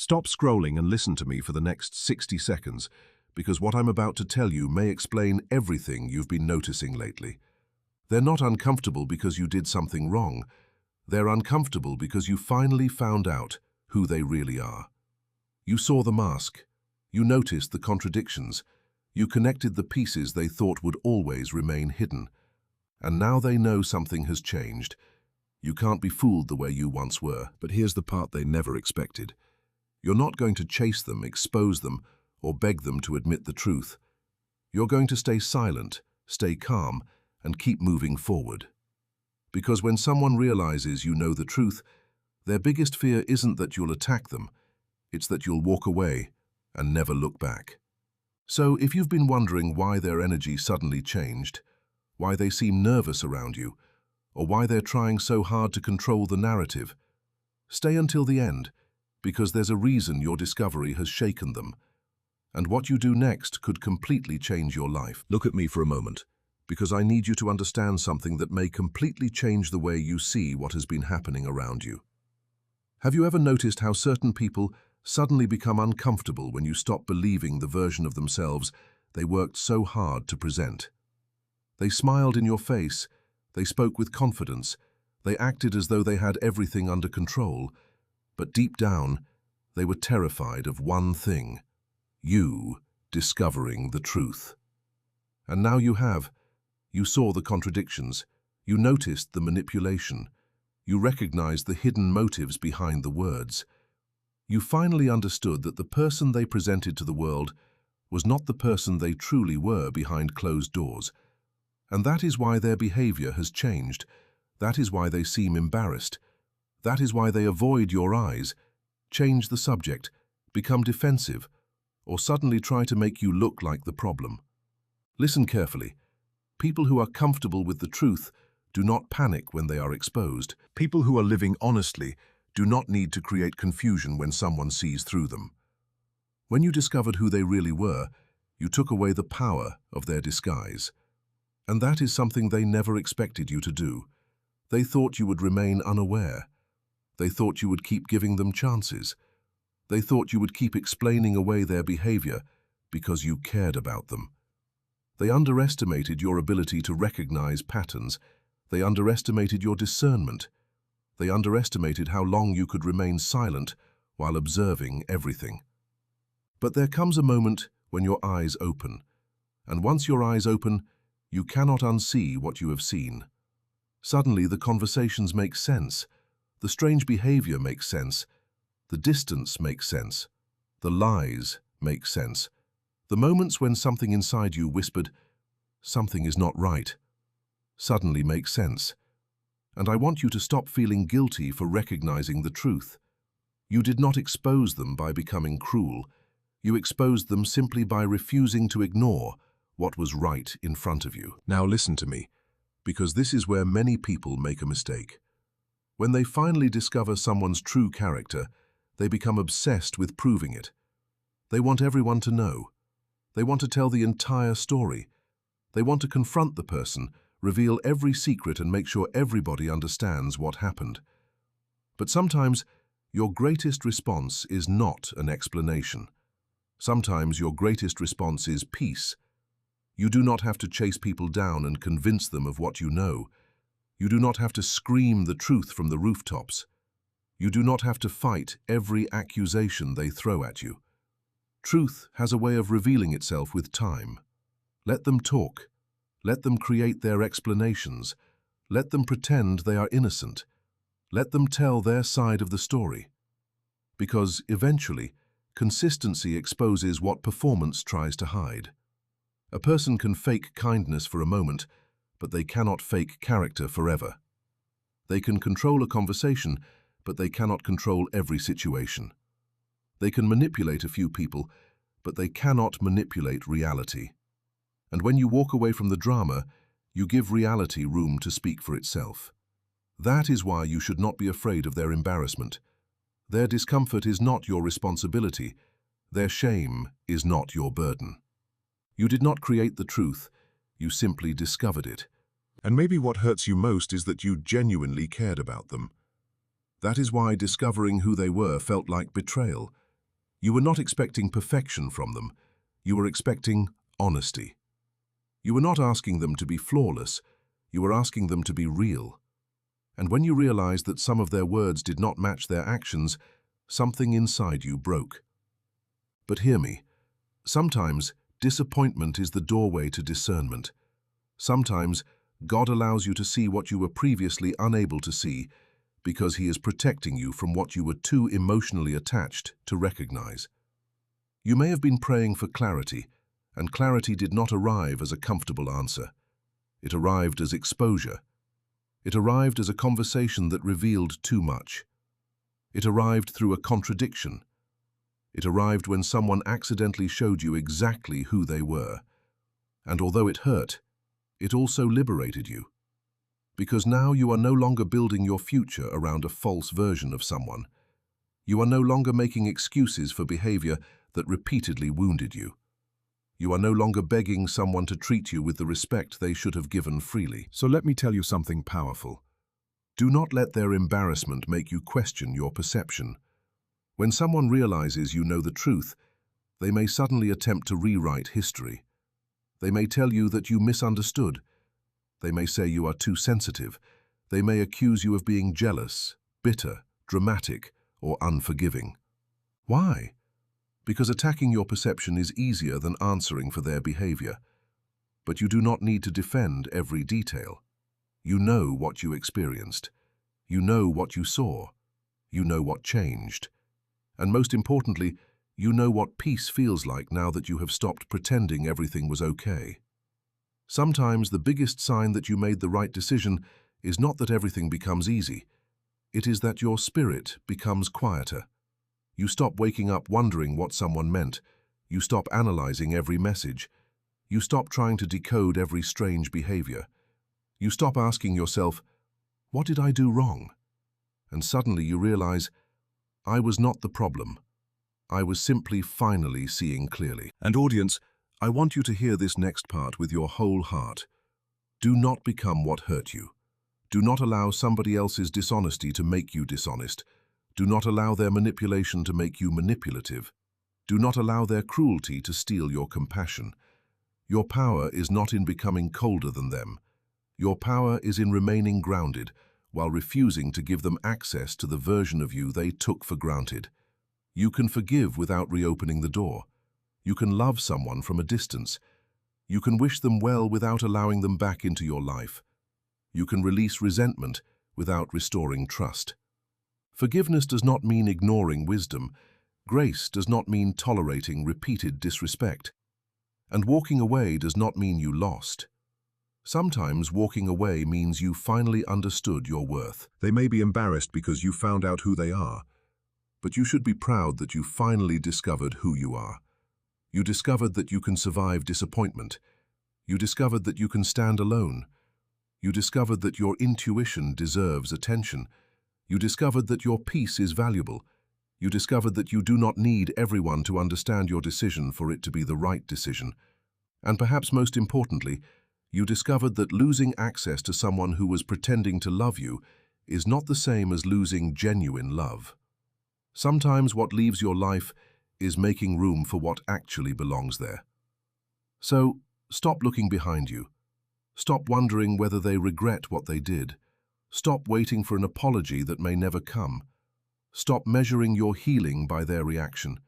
Stop scrolling and listen to me for the next 60 seconds, because what I'm about to tell you may explain everything you've been noticing lately. They're not uncomfortable because you did something wrong. They're uncomfortable because you finally found out who they really are. You saw the mask. You noticed the contradictions. You connected the pieces they thought would always remain hidden. And now they know something has changed. You can't be fooled the way you once were. But here's the part they never expected. You're not going to chase them, expose them, or beg them to admit the truth. You're going to stay silent, stay calm, and keep moving forward. Because when someone realizes you know the truth, their biggest fear isn't that you'll attack them, it's that you'll walk away and never look back. So if you've been wondering why their energy suddenly changed, why they seem nervous around you, or why they're trying so hard to control the narrative, stay until the end, because there's a reason your discovery has shaken them. And what you do next could completely change your life. Look at me for a moment, because I need you to understand something that may completely change the way you see what has been happening around you. Have you ever noticed how certain people suddenly become uncomfortable when you stop believing the version of themselves they worked so hard to present? They smiled in your face, they spoke with confidence, they acted as though they had everything under control, but deep down, they were terrified of one thing: you discovering the truth. And now you have. You saw the contradictions, you noticed the manipulation, you recognized the hidden motives behind the words. You finally understood that the person they presented to the world was not the person they truly were behind closed doors. And that is why their behavior has changed. That is why they seem embarrassed. That is why they avoid your eyes, change the subject, become defensive, or suddenly try to make you look like the problem. Listen carefully. People who are comfortable with the truth do not panic when they are exposed. People who are living honestly do not need to create confusion when someone sees through them. When you discovered who they really were, you took away the power of their disguise. And that is something they never expected you to do. They thought you would remain unaware. They thought you would keep giving them chances. They thought you would keep explaining away their behavior because you cared about them. They underestimated your ability to recognize patterns. They underestimated your discernment. They underestimated how long you could remain silent while observing everything. But there comes a moment when your eyes open. And once your eyes open, you cannot unsee what you have seen. Suddenly, the conversations make sense. The strange behavior makes sense. The distance makes sense. The lies make sense. The moments when something inside you whispered, "Something is not right," suddenly make sense. And I want you to stop feeling guilty for recognizing the truth. You did not expose them by becoming cruel. You exposed them simply by refusing to ignore what was right in front of you. Now listen to me, because this is where many people make a mistake. When they finally discover someone's true character, they become obsessed with proving it. They want everyone to know. They want to tell the entire story. They want to confront the person, reveal every secret, and make sure everybody understands what happened. But sometimes, your greatest response is not an explanation. Sometimes your greatest response is peace. You do not have to chase people down and convince them of what you know. You do not have to scream the truth from the rooftops. You do not have to fight every accusation they throw at you. Truth has a way of revealing itself with time. Let them talk. Let them create their explanations. Let them pretend they are innocent. Let them tell their side of the story. Because eventually, consistency exposes what performance tries to hide. A person can fake kindness for a moment, but they cannot fake character forever. They can control a conversation, but they cannot control every situation. They can manipulate a few people, but they cannot manipulate reality. And when you walk away from the drama, you give reality room to speak for itself. That is why you should not be afraid of their embarrassment. Their discomfort is not your responsibility. Their shame is not your burden. You did not create the truth, you simply discovered it. And maybe what hurts you most is that you genuinely cared about them. That is why discovering who they were felt like betrayal. You were not expecting perfection from them. You were expecting honesty. You were not asking them to be flawless. You were asking them to be real. And when you realized that some of their words did not match their actions, something inside you broke. But hear me. Sometimes disappointment is the doorway to discernment. Sometimes God allows you to see what you were previously unable to see because He is protecting you from what you were too emotionally attached to recognize. You may have been praying for clarity, and clarity did not arrive as a comfortable answer. It arrived as exposure. It arrived as a conversation that revealed too much. It arrived through a contradiction. It arrived when someone accidentally showed you exactly who they were. And although it hurt, it also liberated you. Because now you are no longer building your future around a false version of someone. You are no longer making excuses for behavior that repeatedly wounded you. You are no longer begging someone to treat you with the respect they should have given freely. So let me tell you something powerful. Do not let their embarrassment make you question your perception. When someone realizes you know the truth, they may suddenly attempt to rewrite history. They may tell you that you misunderstood. They may say you are too sensitive. They may accuse you of being jealous, bitter, dramatic, or unforgiving. Why? Because attacking your perception is easier than answering for their behavior. But you do not need to defend every detail. You know what you experienced. You know what you saw. You know what changed. And most importantly, you know what peace feels like now that you have stopped pretending everything was okay. Sometimes the biggest sign that you made the right decision is not that everything becomes easy. It is that your spirit becomes quieter. You stop waking up wondering what someone meant. You stop analyzing every message. You stop trying to decode every strange behavior. You stop asking yourself, what did I do wrong? And suddenly you realize, I was not the problem. I was simply finally seeing clearly. And audience, I want you to hear this next part with your whole heart. Do not become what hurt you. Do not allow somebody else's dishonesty to make you dishonest. Do not allow their manipulation to make you manipulative. Do not allow their cruelty to steal your compassion. Your power is not in becoming colder than them. Your power is in remaining grounded while refusing to give them access to the version of you they took for granted. You can forgive without reopening the door. You can love someone from a distance. You can wish them well without allowing them back into your life. You can release resentment without restoring trust. Forgiveness does not mean ignoring wisdom. Grace does not mean tolerating repeated disrespect. And walking away does not mean you lost. Sometimes walking away means you finally understood your worth. They may be embarrassed because you found out who they are, but you should be proud that you finally discovered who you are. You discovered that you can survive disappointment. You discovered that you can stand alone. You discovered that your intuition deserves attention. You discovered that your peace is valuable. You discovered that you do not need everyone to understand your decision for it to be the right decision. And perhaps most importantly, you discovered that losing access to someone who was pretending to love you is not the same as losing genuine love. Sometimes what leaves your life is making room for what actually belongs there. So, stop looking behind you. Stop wondering whether they regret what they did. Stop waiting for an apology that may never come. Stop measuring your healing by their reaction.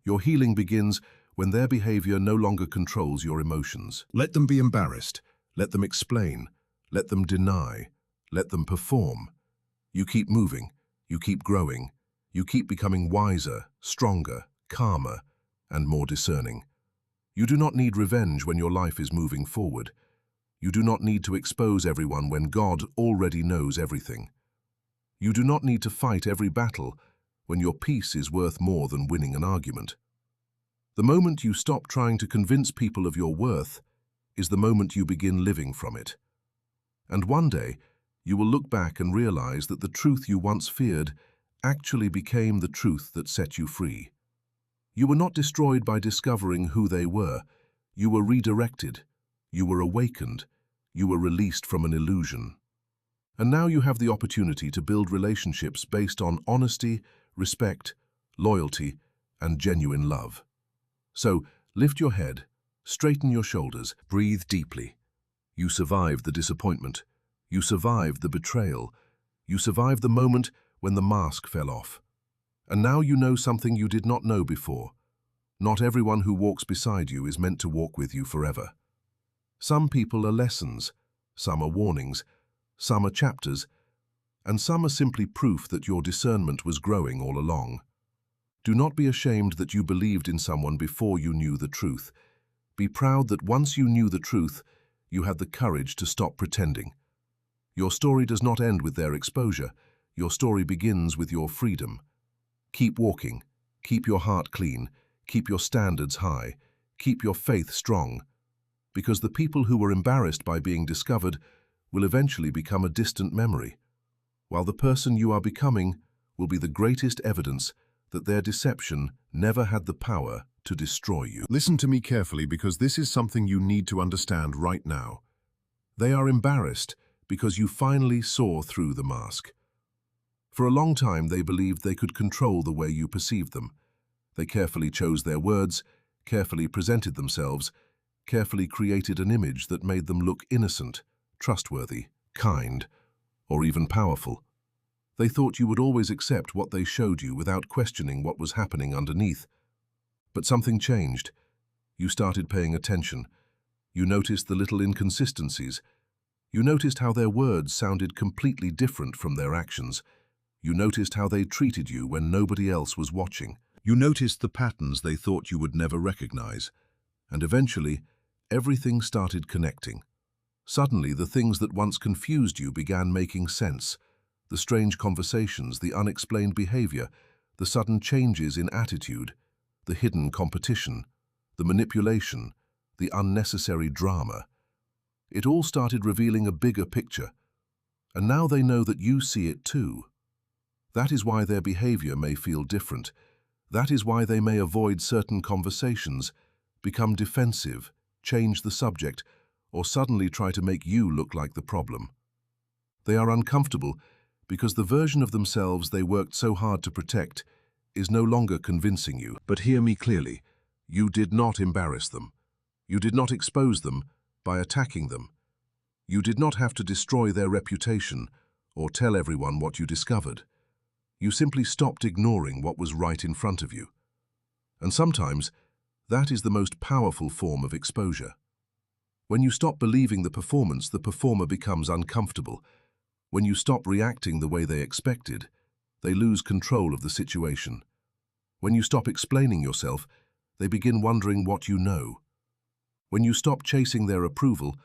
Your healing begins when their behavior no longer controls your emotions. Let them be embarrassed. Let them explain. Let them deny. Let them perform. You keep moving. You keep growing. You keep becoming wiser, stronger, calmer, and more discerning. You do not need revenge when your life is moving forward. You do not need to expose everyone when God already knows everything. You do not need to fight every battle when your peace is worth more than winning an argument. The moment you stop trying to convince people of your worth is the moment you begin living from it. And one day, you will look back and realize that the truth you once feared actually became the truth that set you free. You were not destroyed by discovering who they were. You were redirected. You were awakened. You were released from an illusion. And now you have the opportunity to build relationships based on honesty, respect, loyalty, and genuine love. So, lift your head, straighten your shoulders, breathe deeply. You survived the disappointment. You survived the betrayal. You survived the moment when the mask fell off. And now you know something you did not know before. Not everyone who walks beside you is meant to walk with you forever. Some people are lessons, some are warnings, some are chapters, and some are simply proof that your discernment was growing all along. Do not be ashamed that you believed in someone before you knew the truth. Be proud that once you knew the truth, you had the courage to stop pretending. Your story does not end with their exposure. Your story begins with your freedom. Keep walking. Keep your heart clean. Keep your standards high. Keep your faith strong. Because the people who were embarrassed by being discovered will eventually become a distant memory, while the person you are becoming will be the greatest evidence that their deception never had the power to destroy you. Listen to me carefully, because this is something you need to understand right now. They are embarrassed because you finally saw through the mask. For a long time, they believed they could control the way you perceived them. They carefully chose their words, carefully presented themselves, carefully created an image that made them look innocent, trustworthy, kind, or even powerful. They thought you would always accept what they showed you without questioning what was happening underneath. But something changed. You started paying attention. You noticed the little inconsistencies. You noticed how their words sounded completely different from their actions. You noticed how they treated you when nobody else was watching. You noticed the patterns they thought you would never recognize. And eventually, everything started connecting. Suddenly, the things that once confused you began making sense. The strange conversations, the unexplained behavior, the sudden changes in attitude, the hidden competition, the manipulation, the unnecessary drama. It all started revealing a bigger picture, and now they know that you see it too. That is why their behavior may feel different. That is why they may avoid certain conversations, become defensive, change the subject, or suddenly try to make you look like the problem. They are uncomfortable because the version of themselves they worked so hard to protect is no longer convincing you. But hear me clearly. You did not embarrass them. You did not expose them by attacking them. You did not have to destroy their reputation or tell everyone what you discovered. You simply stopped ignoring what was right in front of you. And sometimes, that is the most powerful form of exposure. When you stop believing the performance, the performer becomes uncomfortable. When you stop reacting the way they expected, they lose control of the situation. When you stop explaining yourself, they begin wondering what you know. When you stop chasing their approval,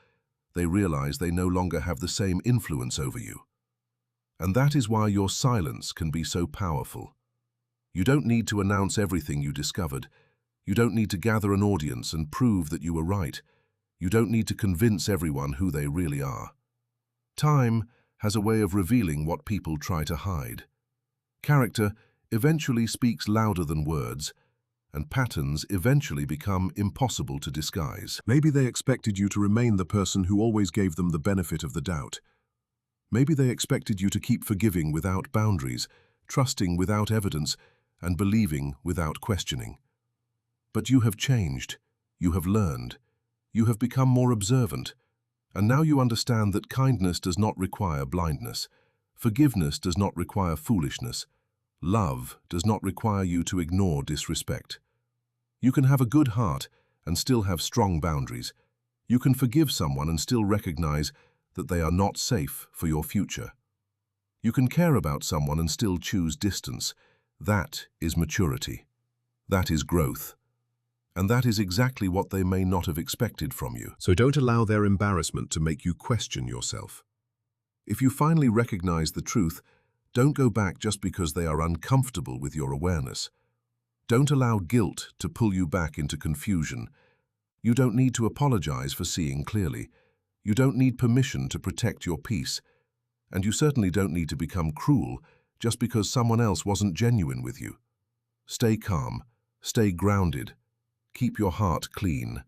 they realize they no longer have the same influence over you. And that is why your silence can be so powerful. You don't need to announce everything you discovered. You don't need to gather an audience and prove that you were right. You don't need to convince everyone who they really are. Time has a way of revealing what people try to hide. Character eventually speaks louder than words, and patterns eventually become impossible to disguise. Maybe they expected you to remain the person who always gave them the benefit of the doubt. Maybe they expected you to keep forgiving without boundaries, trusting without evidence, and believing without questioning. But you have changed. You have learned. You have become more observant. And now you understand that kindness does not require blindness. Forgiveness does not require foolishness. Love does not require you to ignore disrespect. You can have a good heart and still have strong boundaries. You can forgive someone and still recognize that they are not safe for your future. You can care about someone and still choose distance. That is maturity. That is growth. And that is exactly what they may not have expected from you. So don't allow their embarrassment to make you question yourself. If you finally recognize the truth, don't go back just because they are uncomfortable with your awareness. Don't allow guilt to pull you back into confusion. You don't need to apologize for seeing clearly. You don't need permission to protect your peace. And you certainly don't need to become cruel just because someone else wasn't genuine with you. Stay calm. Stay grounded. Keep your heart clean.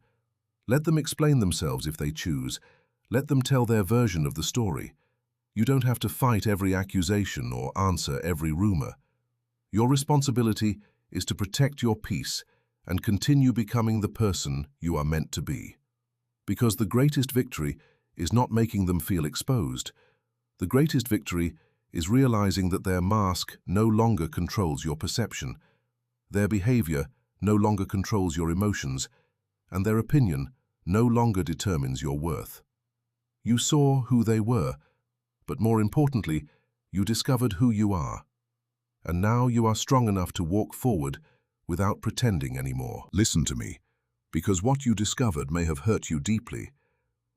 Let them explain themselves if they choose. Let them tell their version of the story. You don't have to fight every accusation or answer every rumor. Your responsibility is to protect your peace and continue becoming the person you are meant to be. Because the greatest victory is not making them feel exposed. The greatest victory is realizing that their mask no longer controls your perception, their behavior no longer controls your emotions, and their opinion no longer determines your worth. You saw who they were, but more importantly, you discovered who you are. And now you are strong enough to walk forward without pretending anymore. Listen to me, because what you discovered may have hurt you deeply,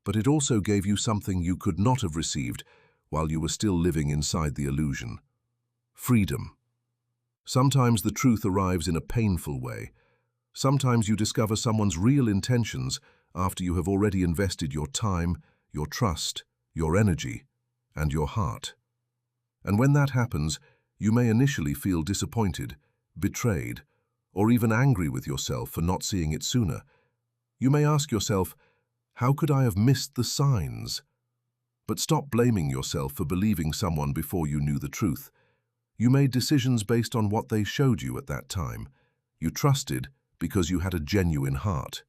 but it also gave you something you could not have received while you were still living inside the illusion. Freedom. Sometimes the truth arrives in a painful way. Sometimes you discover someone's real intentions after you have already invested your time, your trust, your energy, and your heart. And when that happens, you may initially feel disappointed, betrayed, or even angry with yourself for not seeing it sooner. You may ask yourself, how could I have missed the signs? But stop blaming yourself for believing someone before you knew the truth. You made decisions based on what they showed you at that time. You trusted because you had a genuine heart.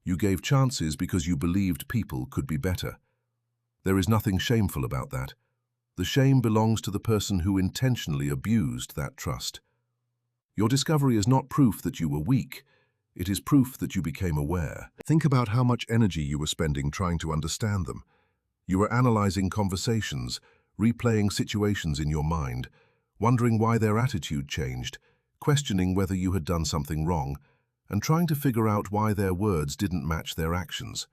You gave chances because you believed people could be better. There is nothing shameful about that. The shame belongs to the person who intentionally abused that trust. Your discovery is not proof that you were weak. It is proof that you became aware. Think about how much energy you were spending trying to understand them. You were analyzing conversations, replaying situations in your mind, wondering why their attitude changed, questioning whether you had done something wrong, and trying to figure out why their words didn't match their actions.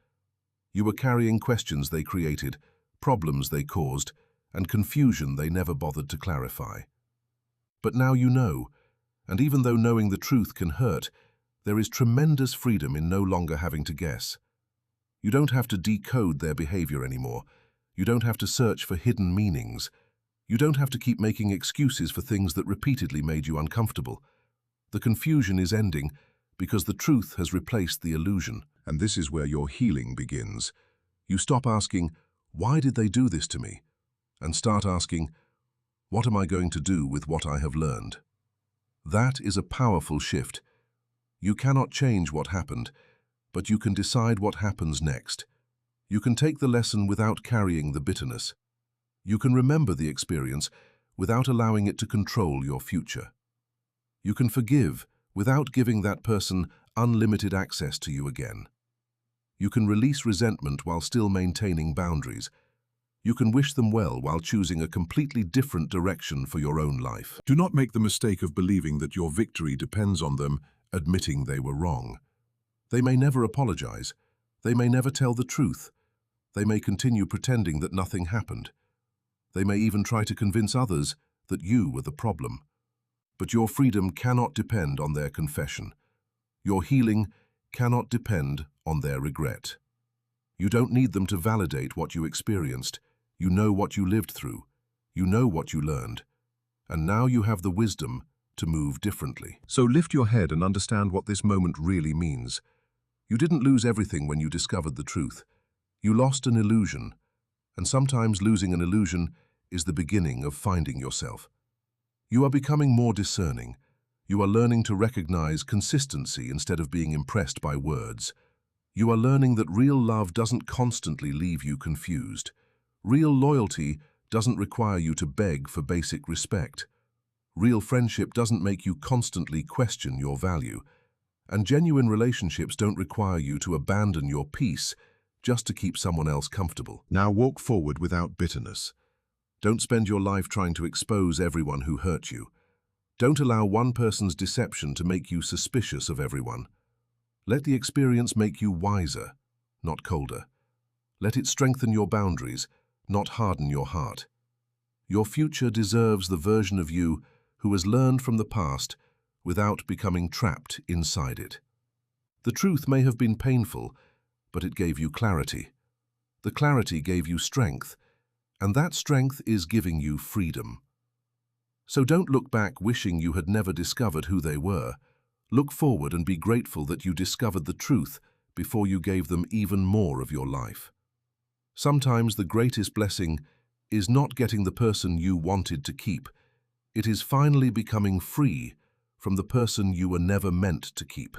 You were carrying questions they created, problems they caused, and confusion they never bothered to clarify. But now you know, and even though knowing the truth can hurt, there is tremendous freedom in no longer having to guess. You don't have to decode their behavior anymore. You don't have to search for hidden meanings. You don't have to keep making excuses for things that repeatedly made you uncomfortable. The confusion is ending because the truth has replaced the illusion. And this is where your healing begins. You stop asking, why did they do this to me? And start asking, what am I going to do with what I have learned? That is a powerful shift. You cannot change what happened, but you can decide what happens next. You can take the lesson without carrying the bitterness. You can remember the experience without allowing it to control your future. You can forgive without giving that person unlimited access to you again. You can release resentment while still maintaining boundaries. You can wish them well while choosing a completely different direction for your own life. Do not make the mistake of believing that your victory depends on them admitting they were wrong. They may never apologize. They may never tell the truth. They may continue pretending that nothing happened. They may even try to convince others that you were the problem. But your freedom cannot depend on their confession. Your healing cannot depend on their regret. You don't need them to validate what you experienced. You know what you lived through. You know what you learned. And now you have the wisdom to move differently. So lift your head and understand what this moment really means. You didn't lose everything when you discovered the truth. You lost an illusion. And sometimes losing an illusion is the beginning of finding yourself. You are becoming more discerning. You are learning to recognize consistency instead of being impressed by words. You are learning that real love doesn't constantly leave you confused. Real loyalty doesn't require you to beg for basic respect. Real friendship doesn't make you constantly question your value. And genuine relationships don't require you to abandon your peace just to keep someone else comfortable. Now walk forward without bitterness. Don't spend your life trying to expose everyone who hurt you. Don't allow one person's deception to make you suspicious of everyone. Let the experience make you wiser, not colder. Let it strengthen your boundaries, not harden your heart. Your future deserves the version of you who has learned from the past without becoming trapped inside it. The truth may have been painful, but it gave you clarity. The clarity gave you strength, and that strength is giving you freedom. So don't look back wishing you had never discovered who they were. Look forward and be grateful that you discovered the truth before you gave them even more of your life. Sometimes the greatest blessing is not getting the person you wanted to keep. It is finally becoming free from the person you were never meant to keep.